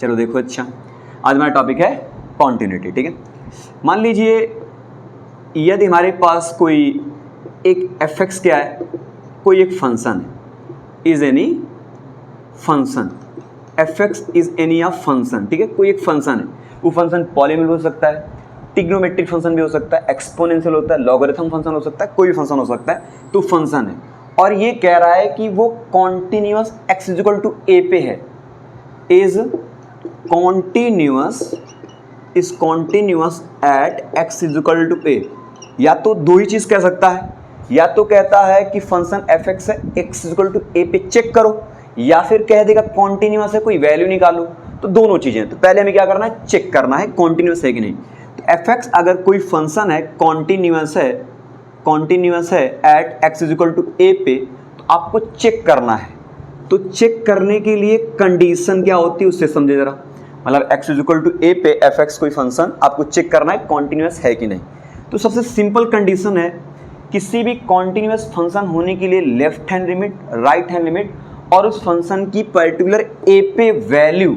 चलो देखो, अच्छा आज हमारा टॉपिक है कॉन्टिन्यूटी। ठीक है, मान लीजिए यदि हमारे पास कोई एक एफ क्या है, कोई एक फंक्शन है, is any function, F is any a function. ठीक है, कोई एक फंक्शन है, वो फंक्शन पॉलीनोमियल हो सकता है, ट्रिग्नोमेट्रिक फंक्शन भी हो सकता है, एक्सपोनेंशियल होता है, लॉगरिथम फंक्शन हो सकता है, कोई भी फंक्शन हो सकता है। तो फंक्शन है और ये कह रहा है कि वो continuous x equal to A पे है, is continuous at x equal to A. या तो दो ही चीज कह सकता है, या तो कहता है कि फंक्शन एफ एक्स है, x इक्वल टू ए पे चेक करो, या फिर कह देगा कॉन्टिन्यूअस है, कोई वैल्यू निकालो। तो दोनों चीजें, तो पहले हमें क्या करना है, चेक करना है कॉन्टिन्यूअस है कि नहीं। तो एफ एक्स अगर कोई फंक्शन है कॉन्टिन्यूअस है at x equal to A पे, तो आपको चेक करना है। तो चेक करने के लिए कंडीशन क्या होती है उससे समझे जरा। मतलब x इक्वल टू ए पे एफ एक्स कोई फंक्शन आपको चेक करना है कॉन्टिन्यूअस है कि नहीं। तो सबसे सिंपल कंडीशन है, किसी भी कॉन्टिन्यूअस फंक्शन होने के लिए left hand limit, right hand limit और उस फंक्शन की पर्टिकुलर ए पे वैल्यू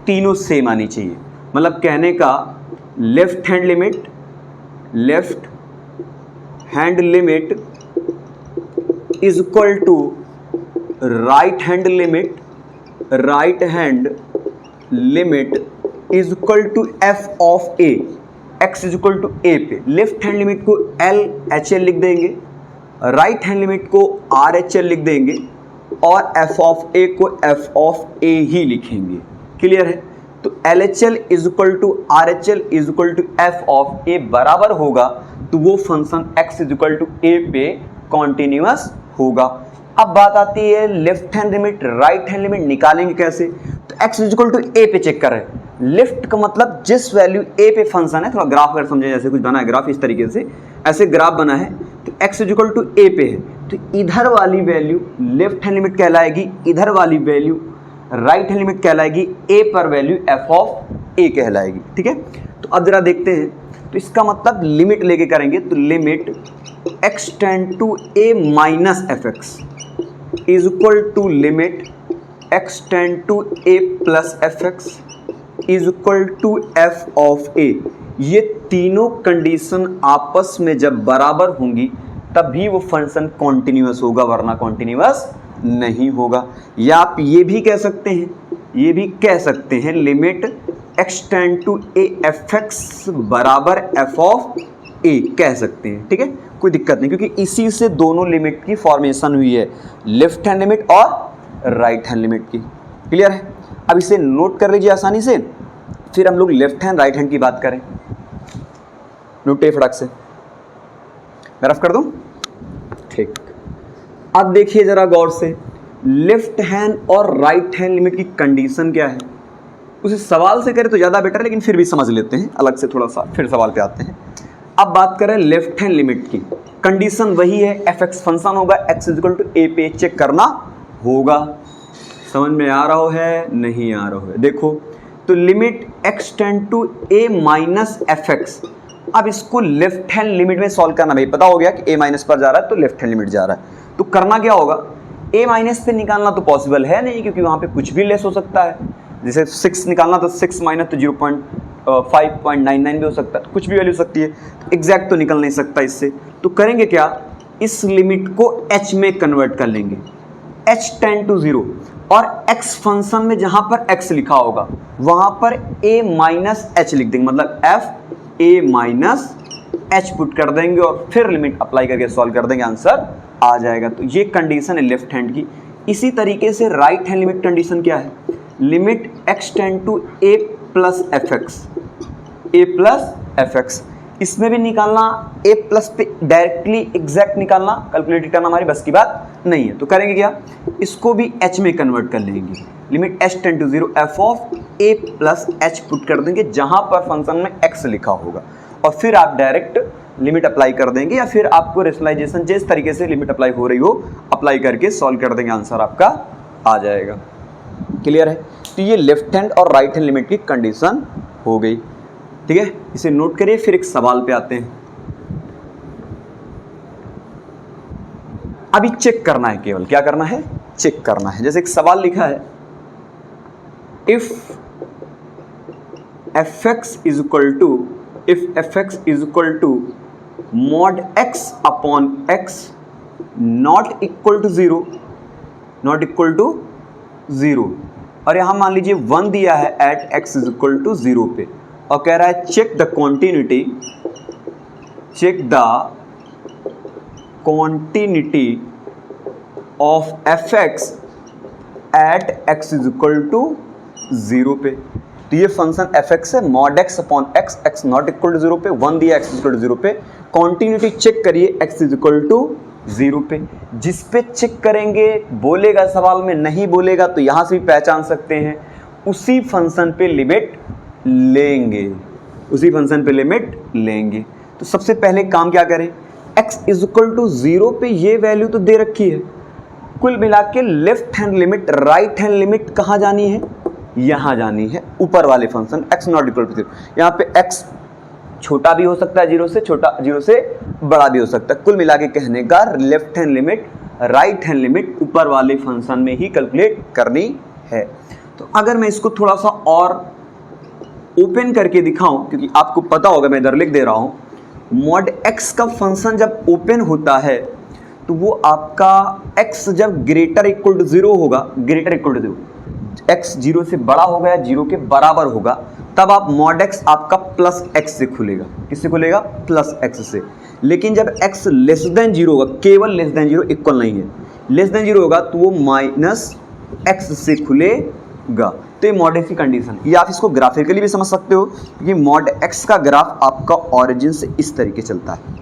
तीनों सेम आनी चाहिए। मतलब कहने का left hand limit is equal to right hand limit is equal to F of A, X is equal to A पे। लेफ्ट हैंड लिमिट को एल एच एल लिख देंगे, राइट हैंड लिमिट को आर एच एल लिख देंगे और F of ए को F of ए ही लिखेंगे। क्लियर है। तो L H L is equal to R H L is equal to F of A बराबर होगा, तो वो function x is equal to A पे कॉन्टिन्यूअस होगा। अब बात आती है left hand limit, right hand limit निकालेंगे कैसे। तो x is equal to A पे चेक कर रहे हैं, लेफ्ट का मतलब जिस वैल्यू ए पे फंक्शन है, थोड़ा ग्राफ अगर समझे, जैसे कुछ बना है ग्राफ इस तरीके से, ऐसे ग्राफ बना है, तो x is equal to A पे है, तो इधर वाली वैल्यू लेफ्ट हैंड लिमिट कहलाएगी, इधर वाली वैल्यू राइट हैंड लिमिट कहलाएगी, ए पर वैल्यू एफ ऑफ ए कहलाएगी। ठीक है, तो अब जरा देखते हैं, तो इसका मतलब लिमिट लेके करेंगे, तो limit x tend to A minus F x is equal to limit x tend to A plus F x is equal to F of A. ये तीनों कंडीशन आपस में जब बराबर होंगी तभी वो फंक्शन कॉन्टिन्यूअस होगा, वरना कॉन्टिन्यूअस नहीं होगा। या आप ये भी कह सकते हैं, limit x tend to a f x बराबर एफ ऑफ ए कह सकते हैं। ठीक है, कोई दिक्कत नहीं, क्योंकि इसी से दोनों लिमिट की फॉर्मेशन हुई है, लेफ्ट हैंड लिमिट और राइट हैंड लिमिट की। क्लियर है। अब इसे नोट कर लीजिए आसानी से, फिर हम लोग लेफ्ट हैंड राइट हैंड की बात करें। नोटे फटाक से, मैं रफ कर दूं। ठीक, अब देखिए जरा गौर से, लेफ्ट हैंड और राइट हैंड लिमिट की कंडीशन क्या है, उसे सवाल से करें तो ज़्यादा बेटर है, लेकिन फिर भी समझ लेते हैं अलग से थोड़ा सा, फिर सवाल पे आते हैं। अब बात करें लेफ्ट हैंड लिमिट की, कंडीशन वही है, एफ एक्स फंक्शन होगा, एक्स इक्वल टू ए पे चेक करना होगा। समझ में आ रहा है, नहीं आ रहा है, देखो तो limit x tend to A minus F x. अब इसको लेफ्ट हैंड लिमिट में सॉल्व करना, भाई पता हो गया कि ए माइनस पर जा रहा है तो लेफ्ट हैंड लिमिट जा रहा है, तो करना क्या होगा, ए माइनस पे निकालना तो पॉसिबल है नहीं, क्योंकि वहाँ पे कुछ भी लेस हो सकता है। जैसे 6 निकालना तो 6 माइनस तो 0.599 भी हो सकता है, तो कुछ भी वैल्यू हो सकती है, तो एग्जैक्ट तो निकल नहीं सकता इससे। तो करेंगे क्या, इस लिमिट को h में कन्वर्ट कर लेंगे, h टेंड टू 0, और x फंक्शन में जहाँ पर x लिखा होगा वहाँ पर a माइनस h लिख देंगे, मतलब f a minus h put कर देंगे और फिर लिमिट अप्लाई करके सॉल्व कर देंगे, आंसर आ जाएगा। तो ये कंडीशन है लेफ्ट हैंड की। इसी तरीके से राइट हैंड लिमिट कंडीशन क्या है, limit x tend to a plus F x, इसमें भी निकालना a प्लस पे डायरेक्टली एग्जैक्ट निकालना, कैलकुलेट करना हमारी बस की बात नहीं है। तो करेंगे क्या, इसको भी h में कन्वर्ट कर लेंगे, limit h tend to 0 f of a plus h put कर देंगे जहां पर फंक्शन में x लिखा होगा, और फिर आप डायरेक्ट लिमिट अप्लाई कर देंगे, या फिर आपको रेशनलाइजेशन जिस तरीके से लिमिट अप्लाई हो रही हो अप्लाई करके सॉल्व कर देंगे, आंसर आपका आ जाएगा। क्लियर है। तो ये लेफ्ट हैंड और राइट हैंड लिमिट की कंडीशन हो गई। ठीक है, इसे नोट करिए, फिर एक सवाल पे आते हैं। अभी चेक करना है, केवल क्या करना है, चेक करना है। जैसे एक सवाल लिखा है, if fx is equal to, if fx is equal to mod x upon x not equal to zero, not equal to zero, और यहां मान लीजिए 1 दिया है at x is equal to zero पे, और कह रहा है check the continuity, check the continuity of fx at x is equal to zero पे। तो ये फंक्शन fx है mod x upon x, x not equal to zero पे, 1 दिया x इक्वल टू जीरो पे, कॉन्टिन्यूटी चेक करिए x is equal to zero पे। जिस पे चेक करेंगे बोलेगा सवाल में, नहीं बोलेगा तो यहां से भी पहचान सकते हैं, उसी फंक्शन पे लिमिट लेंगे, उसी फंक्शन पे लिमिट लेंगे। तो सबसे पहले काम क्या करें, x is equal to zero पे ये वैल्यू तो दे रखी है, कुल मिला के left hand limit, right hand limit कहाँ जानी है, यहाँ जानी है, ऊपर वाले function x not equal to zero. यहाँ पे x छोटा भी हो सकता है जीरो से, छोटा जीरो से बड़ा भी हो सकता है। कुल मिला के कहने का left hand limit, right hand limit ऊपर वाले फंक्शन में ही कैलकुलेट करनी है। तो अगर मैं इसको थोड़ा सा और ओपन करके दिखाऊं, क्योंकि आपको पता होगा मैं इधर लिख दे रहा हूं, mod x का फंक्शन जब ओपन होता है तो वो आपका x जब ग्रेटर इक्वल टू जीरो होगा, greater equal to zero, x zero से बड़ा होगा या जीरो के बराबर होगा, तब आप mod x आपका प्लस x से खुलेगा। किससे खुलेगा, प्लस x से। लेकिन जब x लेस देन जीरो होगा, केवल लेस देन जीरो, इक्वल नहीं है, लेस देन जीरो होगा तो वो माइनस x से खुलेगा। तो ये mod x की कंडीशन है। ये आप इसको ग्राफिकली भी समझ सकते हो, क्योंकि mod x का ग्राफ आपका ऑरिजिन से इस तरीके चलता है,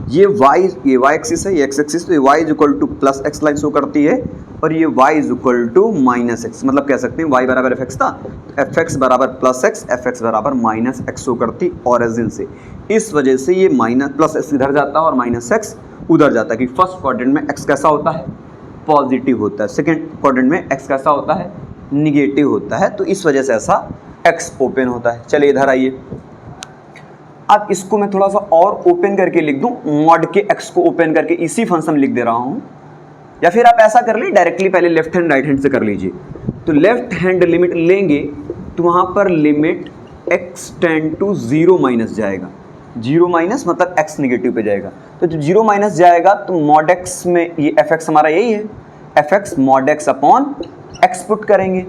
ये y एक्सिस है, ये x एक्सिस, तो ये y is equal to plus x line show करती है, और ये y is equal to minus x, मतलब कह सकते हैं y बराबर fx था, fx बराबर प्लस एक्स, fx बराबर माइनस एक्स शो करती ऑरिजिन से। इस वजह से ये माइनस प्लस एक्स इधर जाता है और माइनस एक्स उधर जाता है, कि फर्स्ट क्वाड्रेंट में x कैसा होता है, पॉजिटिव होता है, सेकेंड क्वाड्रेंट में x कैसा होता है, निगेटिव होता है। तो इस वजह से ऐसा x ओपन होता है। चलिए इधर आइए, अब इसको मैं थोड़ा सा और ओपन करके लिख दूं, mod के x को ओपन करके इसी फंक्शन में लिख दे रहा हूं, या फिर आप ऐसा कर लीजिए डायरेक्टली, पहले लेफ्ट हैंड राइट हैंड से कर लीजिए। तो लेफ्ट हैंड लिमिट लेंगे तो वहां पर limit x tend to zero minus जाएगा, जीरो माइनस मतलब x निगेटिव पे जाएगा, तो जब जीरो माइनस जाएगा तो mod x में ये fx हमारा यही है, fx mod x upon x put करेंगे।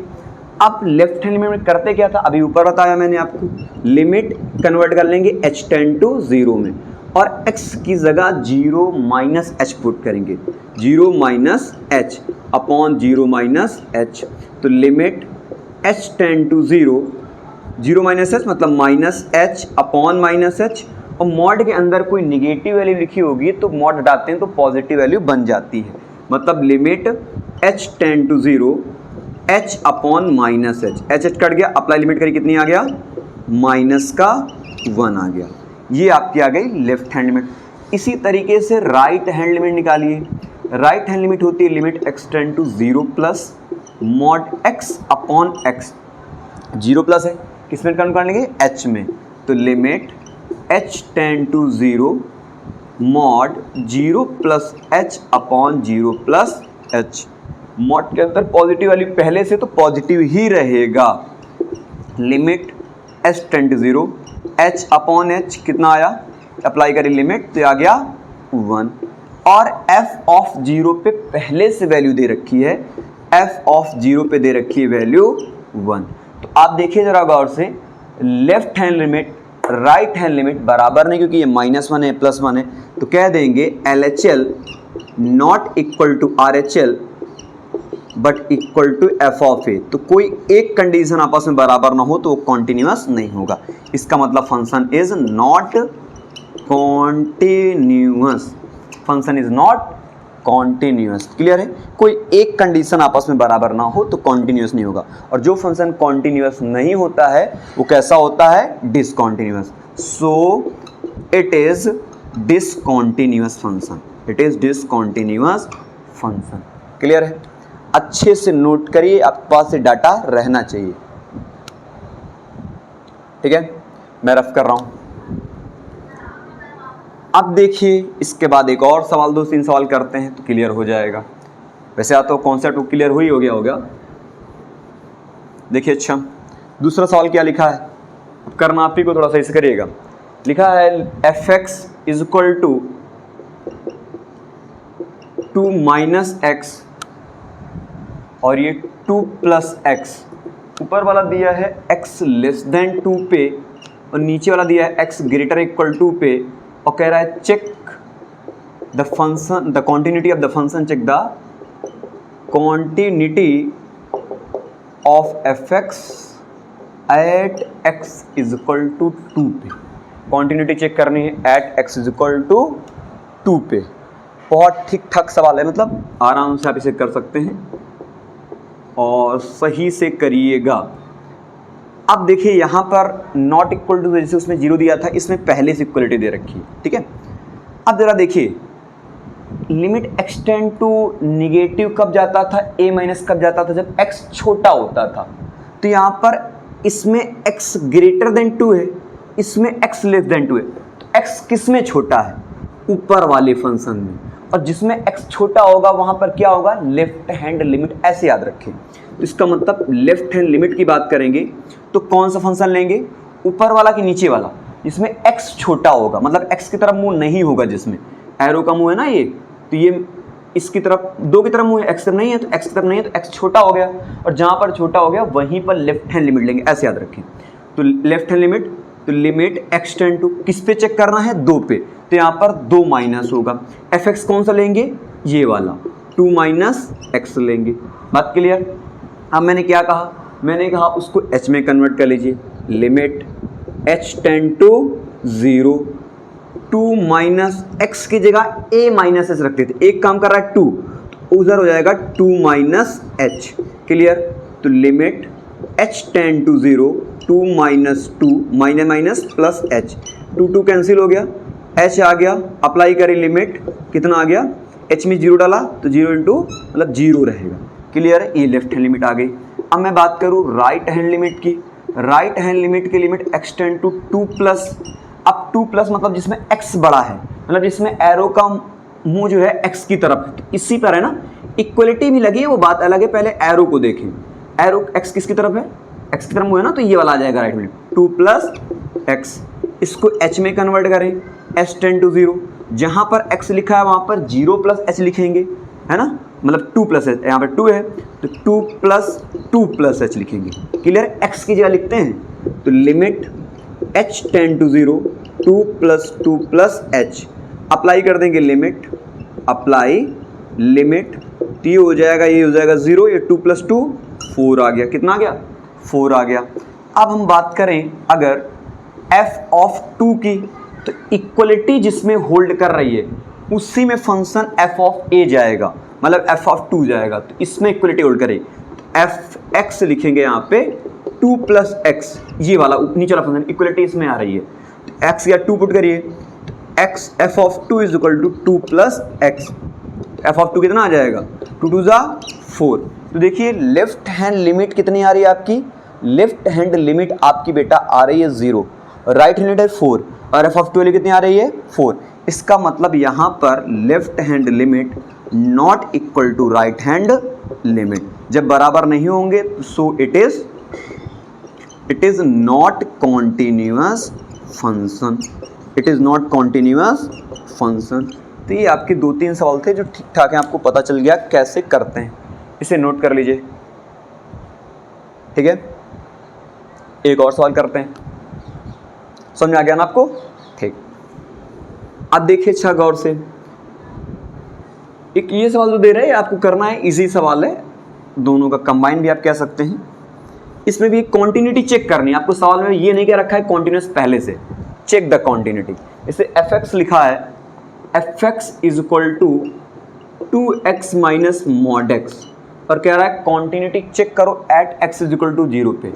अब लेफ्ट हैंड लिमिट करते क्या था, अभी ऊपर बताया मैंने आपको, लिमिट कन्वर्ट कर लेंगे h टेंड टू जीरो में, और x की जगह जीरो माइनस h पुट करेंगे, zero minus h upon zero minus h। तो limit h tend to zero, zero minus h मतलब minus h upon minus h, और मॉड के अंदर कोई निगेटिव वैल्यू लिखी होगी तो मॉड हटाते हैं तो पॉजिटिव वैल्यू बन जाती है, मतलब limit h tend to zero h upon minus h cut गया, अप्लाई लिमिट करी, कितनी आ गया, माइनस का 1 आ गया। ये आपकी आ गई लेफ्ट हैंड लिमिट। इसी तरीके से राइट हैंड लिमिट निकालिए। राइट हैंड लिमिट होती है limit x tend to zero plus mod x upon x, zero plus है, किस में कन्वर्ट कर लेंगे, h में, तो limit h tend to zero mod zero plus h upon zero plus h। Mod के अंदर पॉजिटिव वैल्यू पहले से तो पॉजिटिव ही रहेगा, limit h tend to zero, h upon h कितना आया, अप्लाई करें लिमिट तो आ गया 1, और f ऑफ जीरो पे पहले से वैल्यू दे रखी है, f ऑफ जीरो पे दे रखी है वैल्यू 1। तो आप देखिए जरा गौर से, left hand limit right hand limit बराबर नहीं, क्योंकि ये -1 है +1 है, तो कह देंगे LHL not equal to RHL but equal to f of a। तो कोई एक कंडीशन आपस में बराबर ना हो तो वो कॉन्टिन्यूअस नहीं होगा, इसका मतलब function is not continuous, function is not continuous. Clear है, कोई एक कंडीशन आपस में बराबर ना हो तो कॉन्टिन्यूअस नहीं होगा, और जो फंक्शन कॉन्टिन्यूअस नहीं होता है वो कैसा होता है, discontinuous. So it is discontinuous function, it is discontinuous function. Clear है, अच्छे से नोट करिए, आपके पास से डाटा रहना चाहिए। ठीक है, मैं रफ कर रहा हूं। अब देखिए इसके बाद एक और सवाल, 2-3 सवाल करते हैं तो क्लियर हो जाएगा। वैसे तो कॉन्सेप्ट क्लियर हो गया। देखिए अच्छा, दूसरा सवाल क्या लिखा है, करना आप ही को, थोड़ा सा इसे करिएगा। लिखा है f x is equal to 2 minus x और ये 2 प्लस एक्स। ऊपर वाला दिया है x लेस देन 2 पे और नीचे वाला दिया है x ग्रेटर इक्वल टू पे, और कह रहा है check the function the continuity of the function, check the continuity of f x at x is equal to 2 पे। कॉन्टिन्यूटी चेक करनी है at x is equal to 2 पे। बहुत ठीक ठाक सवाल है, मतलब आराम से आप इसे कर सकते हैं और सही से करिएगा। अब देखिए यहाँ पर नॉट इक्वल टू, जैसे उसमें 0 दिया था, इसमें पहले से इक्वलिटी दे रखी है, ठीक है। अब जरा देखिए लिमिट एक्सटेंड टू निगेटिव कब जाता था, a माइनस कब जाता था, जब x छोटा होता था। तो यहाँ पर इसमें x ग्रेटर देन 2 है, इसमें x लेस देन 2 है, तो x किस में छोटा है, ऊपर वाले फंक्शन में, और जिसमें x छोटा होगा वहां पर क्या होगा, लेफ्ट हैंड लिमिट, ऐसे याद रखें। तो इसका मतलब लेफ्ट हैंड लिमिट की बात करेंगे तो कौन सा फंक्शन लेंगे, ऊपर वाला कि नीचे वाला, जिसमें x छोटा होगा, मतलब x की तरफ मुंह नहीं होगा, जिसमें एरो का मुंह है ना ये, तो ये इसकी तरफ 2 की तरफ मुंह है, x तरफ नहीं है, तो x की तरफ नहीं है, तो x छोटा हो गया, और जहां पर छोटा हो गया वहीं पर लेफ्ट हैंड लिमिट लेंगे, ऐसे याद रखें। तो लेफ्ट हैंड लिमिट, तो लिमिट एक्सटेंड टू किस पे चेक करना है, 2 पे, तो यहाँ पर 2 माइनस होगा। एफ एक्स कौन सा लेंगे, ये वाला 2 माइनस एक्स लेंगे। बात क्लियर। अब मैंने क्या कहा, मैंने कहा उसको h में कन्वर्ट कर लीजिए, limit h tend to 0, 2 minus x की जगह a माइनस एच रखते थे, एक काम कर रहा है 2, तो उधर हो जाएगा 2 माइनस एच। क्लियर। तो limit h tend to 0, 2 minus 2 minus minus plus h, 2 cancel हो गया, h आ गया, अप्लाई करें लिमिट, कितना आ गया, h में 0 डाला तो 0 इंटू मतलब 0 रहेगा। क्लियर है, ये लेफ्ट हैंड लिमिट आ गई। अब मैं बात करूँ राइट हैंड लिमिट की, राइट हैंड लिमिट की लिमिट एक्सटेंड टू 2 प्लस। अब 2 प्लस मतलब जिसमें x बड़ा है, मतलब जिसमें एरो का मुंह जो है x की तरफ है, तो इसी पर है ना इक्वलिटी भी लगी है, वो बात अलग है। पहले एरो को देखें, एरो x किसकी तरफ है, x की तरफ मुंह है ना, तो ये वाला आ जाएगा राइट में 2 प्लस x। इसको h में कन्वर्ट करें, h टेंड टू 0, जहां पर x लिखा है वहां पर 0 प्लस h लिखेंगे, है ना, मतलब 2 प्लस h, यहाँ पर 2 है तो 2 प्लस h लिखेंगे। क्लियर। x की जगह लिखते हैं, तो limit h tend to 0, 2 plus h, apply कर देंगे लिमिट, अप्लाई लिमिट, तो ये हो जाएगा 0, ये 2 प्लस 2 4 आ गया, कितना आ गया, 4 आ गया। अब हम बात करें अगर f ऑफ 2 की, तो इक्वलिटी जिसमें होल्ड कर रही है उसी में फंक्शन f ऑफ a जाएगा, मतलब f ऑफ 2 जाएगा, तो इसमें इक्वलिटी होल्ड करे, एफ एक्स लिखेंगे यहाँ पे 2 प्लस एक्स, ये वाला नीचे वाला फंक्शन, इक्वलिटी इसमें आ रही है, तो एक्स या 2 पुट करिए, तो x f of 2 is equal to 2 plus x, f of 2 कितना आ जाएगा, 2 2 जा 4। तो देखिए लेफ्ट हैंड लिमिट कितनी आ रही है आपकी, लेफ्ट हैंड लिमिट आपकी बेटा आ रही है 0, राइट हैंड है 4, और एफ ऑफ 2 कितनी आ रही है 4। इसका मतलब यहाँ पर left hand limit not equal to right hand limit, जब बराबर नहीं होंगे so it is not continuous function, it is not continuous function. तो ये आपके 2-3 सवाल थे जो ठीक ठाक हैं, आपको पता चल गया कैसे करते हैं, इसे नोट कर लीजिए, ठीक है। एक और सवाल करते हैं, समझ में आ गया ना आपको, ठीक। अब देखिए अच्छा गौर से, एक ये सवाल जो दे रहे हैं आपको करना है, इजी सवाल है, दोनों का कंबाइन भी आप कह सकते हैं। इसमें भी कॉन्टिन्यूटी चेक करनी है आपको, सवाल में ये नहीं कह रखा है कॉन्टिन्यूस पहले से, चेक द कॉन्टिन्यूटी। इसे एफ एक्स लिखा है, f x is equal to 2x minus mod x, और कह रहा है कॉन्टिन्यूटी चेक करो at x is equal to 0 पे,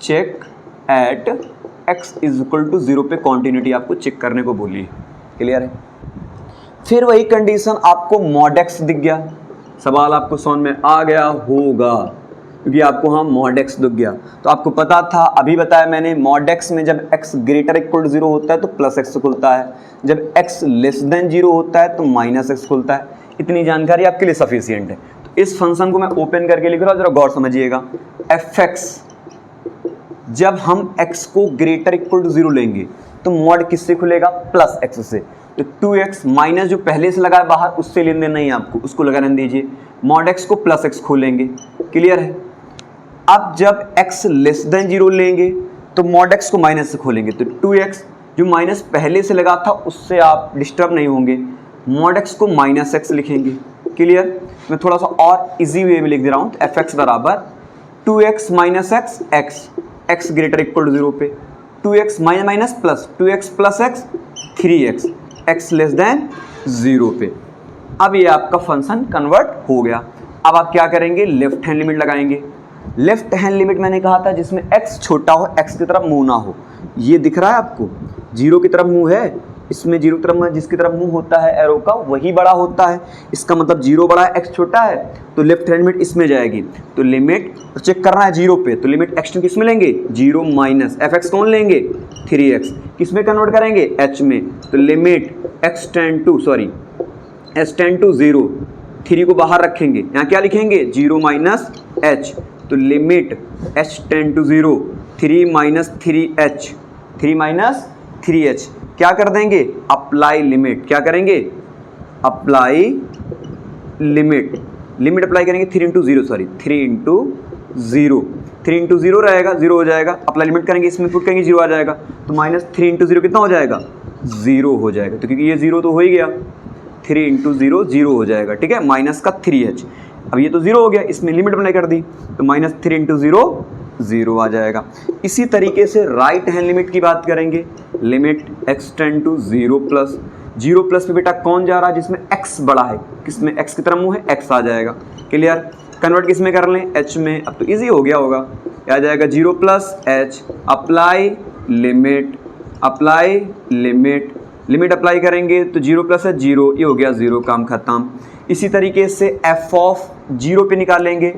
check at x is equal to 0 पे कॉन्टिन्यूटी आपको चेक करने को बोली है। क्लियर है। फिर वही कंडीशन, आपको मॉड एक्स दिख गया, सवाल आपको समझ में आ गया होगा, क्योंकि आपको हाँ मॉड एक्स दिख गया, तो आपको पता था, अभी बताया मैंने, मॉड एक्स में जब x ग्रेटर इक्वल टू 0 होता है तो प्लस एक्स खुलता है, जब x लेस देन 0 होता है तो माइनस एक्स खुलता है। इतनी जानकारी आपके लिए सफिशियंट है। तो इस फंक्शन को मैं ओपन करके लिख रहा हूँ, जरा गौर समझिएगा, एफ एक्स जब हम x को ग्रेटर इक्वल टू 0 लेंगे तो मॉड किससे खुलेगा, प्लस x से। तो 2x माइनस जो पहले से लगा है बाहर उससे लेन देन नहीं आपको, उसको लगा रहने दीजिए। मॉड x को प्लस x खोलेंगे, क्लियर है। अब जब x लेस देन 0 लेंगे तो मॉड x को माइनस से खोलेंगे, तो 2x जो माइनस पहले से लगा था उससे आप डिस्टर्ब नहीं होंगे। मॉड x को माइनस x लिखेंगे, क्लियर। मैं थोड़ा सा और इजी वे में लिख दे रहा हूँ। तो fx बराबर 2x minus x, x greater equal to 0 पे 2x minus minus plus 2x plus x 3x, x less than 0 पे। अब ये आपका फंक्शन कन्वर्ट हो गया। अब आप क्या करेंगे, लेफ्ट हैंड लिमिट लगाएंगे। लेफ्ट हैंड लिमिट मैंने कहा था जिसमें x छोटा हो, x की तरफ मुंह ना हो। ये दिख रहा है आपको, 0 की तरफ मुंह है, इसमें 0 की तरफ जिसकी तरफ मुंह होता है एरो का वही बड़ा होता है। इसका मतलब 0 बड़ा है, x छोटा है, तो लेफ्ट हैंड लिमिट इसमें जाएगी। तो लिमिट चेक करना है 0 पे, तो लिमिट x किस में लेंगे, 0 माइनस fx कौन लेंगे, 3x। किस में कन्वर्ट करेंगे, h में। तो limit x tend to s tend to 0, 3 को बाहर रखेंगे, यहाँ क्या लिखेंगे 0 माइनस h। तो limit h tend to 0, 3 minus 3h, 3 minus 3h। क्या कर देंगे, अप्लाई लिमिट। क्या करेंगे, अप्लाई लिमिट। लिमिट अप्लाई करेंगे 3 इंटू 0 3 इंटू 0 रहेगा, 0 हो जाएगा। अप्लाई लिमिट करेंगे, इसमें पुट करेंगे 0 आ जाएगा। तो माइनस 3 इंटू 0 कितना हो जाएगा, 0 हो जाएगा। तो क्योंकि ये 0 तो हो ही गया, 3 इंटू 0 0 हो जाएगा, ठीक है। माइनस का 3h, अब ये तो 0 हो गया, इसमें लिमिट अप्लाई कर दी तो माइनस 3 इंटू 0 0 आ जाएगा। इसी तरीके से राइट हैंड लिमिट की बात करेंगे। Limit x tend to 0 plus पे बेटा कौन जा रहा है, जिसमें x बड़ा है, किसमें x की तरफ मुंह है, x आ जाएगा, क्लियर। कन्वर्ट किस में कर लें, h में। अब तो इजी हो गया होगा, क्या आ जाएगा 0 plus h, apply limit apply करेंगे तो 0 प्लस है 0, ये हो गया 0, काम खत्म। इसी तरीके से f ऑफ 0 पे निकालेंगे,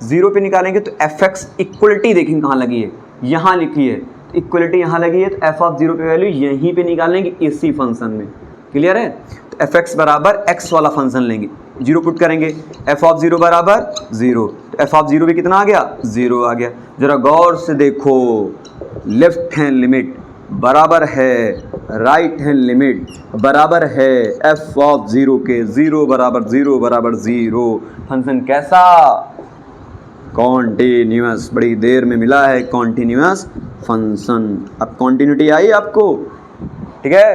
0 पे निकालेंगे तो fx इक्वलिटी देखें कहाँ लगी है, यहाँ लिखी है, इक्वलिटी यहाँ लगी है। तो f ऑफ 0 पे वैल्यू यहीं पे निकालेंगे इसी फंक्शन में, क्लियर है। तो fx बराबर x वाला फंक्शन लेंगे, 0 पुट करेंगे, f ऑफ 0 बराबर 0, तो f ऑफ 0 पे कितना आ गया, 0 आ गया। जरा गौर से देखो, लेफ्ट हैंड लिमिट बराबर है राइट हैंड लिमिट बराबर है f ऑफ 0 के, 0 बराबर 0। फंक्शन कैसा, कॉन्टिन्यूअस, बड़ी देर में मिला है कॉन्टिन्यूअस फंक्शन। अब कॉन्टिन्यूटी आई आपको, ठीक है।